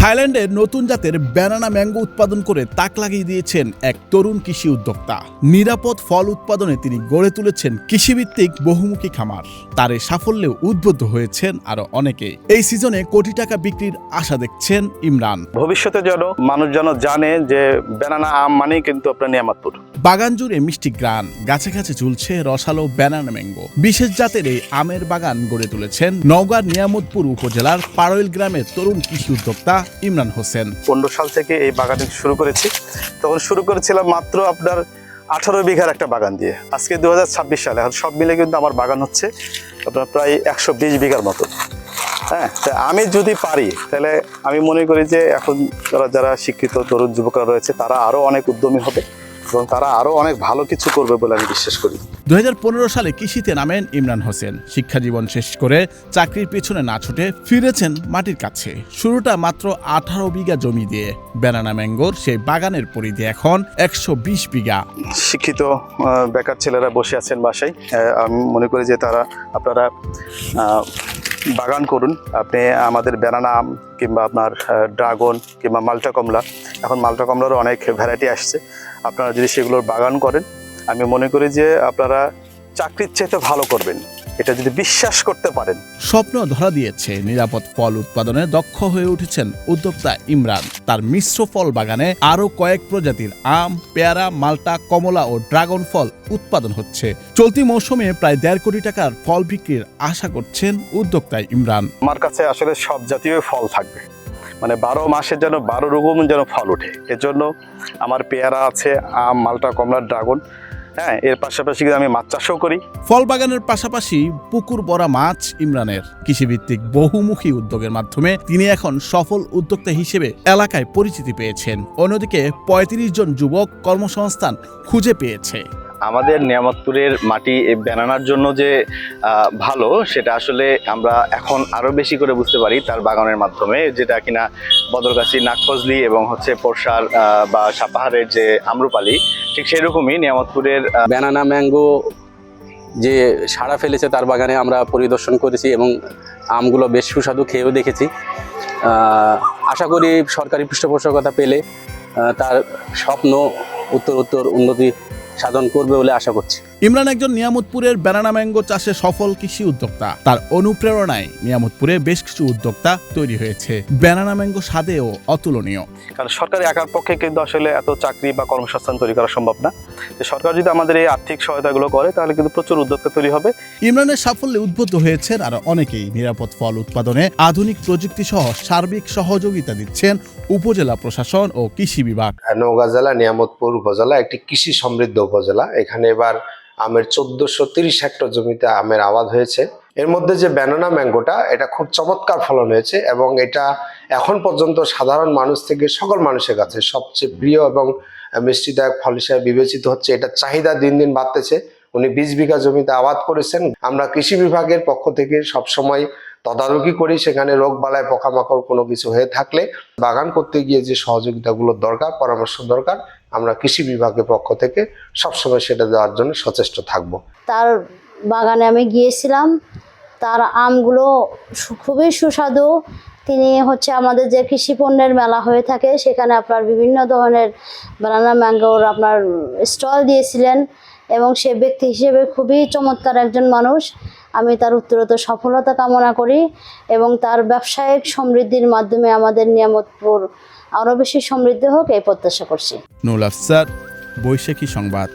থাইল্যান্ডের নতুন জাতের ব্যানানা ম্যাঙ্গো উৎপাদন করে তাক লাগিয়ে দিয়েছেন এক তরুণ কৃষি উদ্যোক্তা। নিরাপদ ফল উৎপাদনে তিনি গড়ে তুলেছেন কৃষিভিত্তিক বহুমুখী খামার। তার এই সাফল্যে উদ্বুদ্ধ হয়েছেন আরো অনেকে। এই সিজনে কোটি টাকা বিক্রির আশা দেখছেন ইমরান। ভবিষ্যতে যেন মানুষ যেন জানে যে ব্যানানা আম মানেই কিন্তু আপনার নিয়ামতপুর। বাগান জুড়ে মিষ্টি গ্রান, গাছে গাছে ঝুলছে রসালো ব্যানানা ম্যাঙ্গো। বিশেষ জাতের এই আমের বাগান গড়ে তুলেছেন নওগাঁর নিয়ামতপুর উপজেলার পাড়ইল গ্রামের তরুণ কৃষি উদ্যোক্তা ইমরান হোসেন। 15 সাল থেকে এই বাগানে শুরু করেছি। তখন শুরু করেছিলাম মাত্র আপনার 18 বিঘার একটা বাগান দিয়ে। আজকে 2026 সালে এখন সব মিলে কিন্তু আমার বাগান হচ্ছে আপনার প্রায় 120 বিঘার মতো। হ্যাঁ, তা আমি যদি পারি তাহলে আমি মনে করি যে এখন যারা শিক্ষিত তরুণ যুবকরা রয়েছে তারা আরো অনেক উদ্যমী হবে এবং তারা আরো অনেক ভালো কিছু করবে বলে আমি বিশ্বাস করি। 2015 সালে কৃষিতে নামেন ইমরান হোসেন। শিক্ষা জীবন শেষ করে চাকরির পেছনে না ছুটে ফিরেছেন মাটির কাছে। শুরুটা মাত্র 18 বিঘা জমি দিয়ে। ব্যানানা ম্যাঙ্গোর সেই বাগানের পরিধি এখন 120 বিঘা। শিক্ষিত বেকার ছেলেরা বসে আছেন বাসায়, আমি মনে করি যে আপনারা বাগান করুন। আপনি আমাদের ব্যানানা আম কিংবা আপনার ড্রাগন কিংবা মাল্টা কমলা, এখন মাল্টা কমলারও অনেক ভ্যারাইটি আসছে। আপনারা যদি সেগুলোর বাগান করেন, আমি মনে করি যে আপনারা চাকরির চাইতে ভালো করবেন, এটা যদি বিশ্বাস করতে পারেন। স্বপ্ন ধরা দিয়েছে নিরাপদ ফল উৎপাদনে দক্ষ হয়ে উঠেছেন উদ্যোক্তা ইমরান। তার মিশ্র ফল বাগানে আরো কয়েক প্রজাতির আম, পেয়ারা, মাল্টা, কমলা ও ড্রাগন ফল উৎপাদন হচ্ছে। চলতি মৌসুমে প্রায় 1.5 কোটি টাকার ফল বিক্রির আশা করছেন উদ্যোক্তা ইমরান। আমার কাছে আসলে সব জাতীয় ফল থাকবে, মানে 12 মাসে যেন 12 রকম যেন ফল ওঠে। এর জন্য আমার পেয়ারা আছে, আম, মাল্টা, কমলা, ড্রাগন। হ্যাঁ, এর পাশাপাশি আমি মাছ চাষও করি। ফল বাগানের পাশাপাশি পুকুর ভরা মাছ ইমরানের। কৃষিভিত্তিক বহুমুখী উদ্যোগের মাধ্যমে তিনি এখন সফল উদ্যোক্তা হিসেবে এলাকায় পরিচিতি পেয়েছেন। অন্যদিকে 35 জন যুবক কর্মসংস্থান খুঁজে পেয়েছে। আমাদের নিয়ামতপুরের মাটি এই ব্যানানার জন্য যে ভালো, সেটা আসলে আমরা এখন আরো বেশি করে বুঝতে পারি তার বাগানের মাধ্যমে, যেটা কিনা বদলগাছি, নাগফজলি এবং হচ্ছে পোরশার বা সাপাহারের যে আম্রপালি, ঠিক সেরকমই নিয়ামতপুরের ব্যানানা ম্যাঙ্গো যে সাড়া ফেলেছে তার বাগানে আমরা পরিদর্শন করেছি এবং আমগুলো বেশ সুস্বাদু, খেয়েও দেখেছি। আশা করি সরকারি পৃষ্ঠপোষকতা পেলে তার স্বপ্ন উত্তর উন্নতি সাধন করবে বলে আশা করছি। ইমরান একজন নিয়ামতপুরের ব্যানানা ম্যাঙ্গো চাষে সফল কৃষি উদ্যোক্তা। তার অনুপ্রেরণায় নিয়ামতপুরে বেশ কিছু উদ্যোক্তা তৈরি হয়েছে। ব্যানানা ম্যাঙ্গো স্বাদেও অতুলনীয়। কারণ সরকারি একার পক্ষে কিন্তু আসলে এত চাকরি বা কর্মসংস্থান তৈরি করা সম্ভব না। সরকার যদি আমাদের এই আর্থিক সহায়তাগুলো করে তাহলে কিন্তু প্রচুর উদ্যোক্তা তৈরি হবে। ইমরানের সাফল্যে উদ্বুদ্ধ হয়েছেন আর অনেকেই। নিরাপদ ফল উৎপাদনে আধুনিক প্রযুক্তি সহ সার্বিক সহযোগিতা দিচ্ছেন উপজেলা প্রশাসন ও কৃষি বিভাগ। নওগাঁ জেলা নিয়ামতপুর উপজেলা একটি কৃষি সমৃদ্ধ উপজেলা। এখানে এবার আমের 1430 হেক্টর জমিতে আমের আবাদ হয়েছে। এর মধ্যে যে ব্যানানা ম্যাঙ্গোটা, এটা খুব চমৎকার ফলন হয়েছে এবং এটা এখন পর্যন্ত সাধারণ মানুষ থেকে সকল মানুষের কাছে সবচেয়ে প্রিয় এবং মিষ্টিদায়ক ফল হিসেবে বিবেচিত হচ্ছে। এটা চাহিদা দিন দিন বাড়তেছে। উনি 20 বিঘা জমিতে আবাদ করেছেন। আমরা কৃষি বিভাগের পক্ষ থেকে সবসময় তদারকি করি, সেখানে রোগ বালাই, পোকামাকড় কোনো কিছু হয়ে থাকলে বাগান করতে গিয়ে যে সহযোগিতাগুলো দরকার, পরামর্শ দরকার, আমরা কৃষি বিভাগের পক্ষ থেকে সবসময় সেটা দেওয়ার জন্য সচেষ্ট থাকব। তার বাগানে আমি গিয়েছিলাম, তার আমগুলো খুবই সুস্বাদু। তিনি আমাদের যে কৃষি পণ্যের মেলা হয়ে থাকে, সেখানে আপনার বিভিন্ন ধরনের ব্যানানা ম্যাঙ্গোর আপনার স্টল দিয়েছিলেন এবং সে ব্যক্তি হিসেবে খুবই চমৎকার একজন মানুষ। আমি তার উত্তরোত্তর সফলতা কামনা করি এবং তার ব্যবসায়িক সমৃদ্ধির মাধ্যমে আমাদের নিয়ামতপুর আরও বেশি সমৃদ্ধ হোক, এই প্রত্যাশা করছি। নুরুল আফসার, বৈশাখী সংবাদ।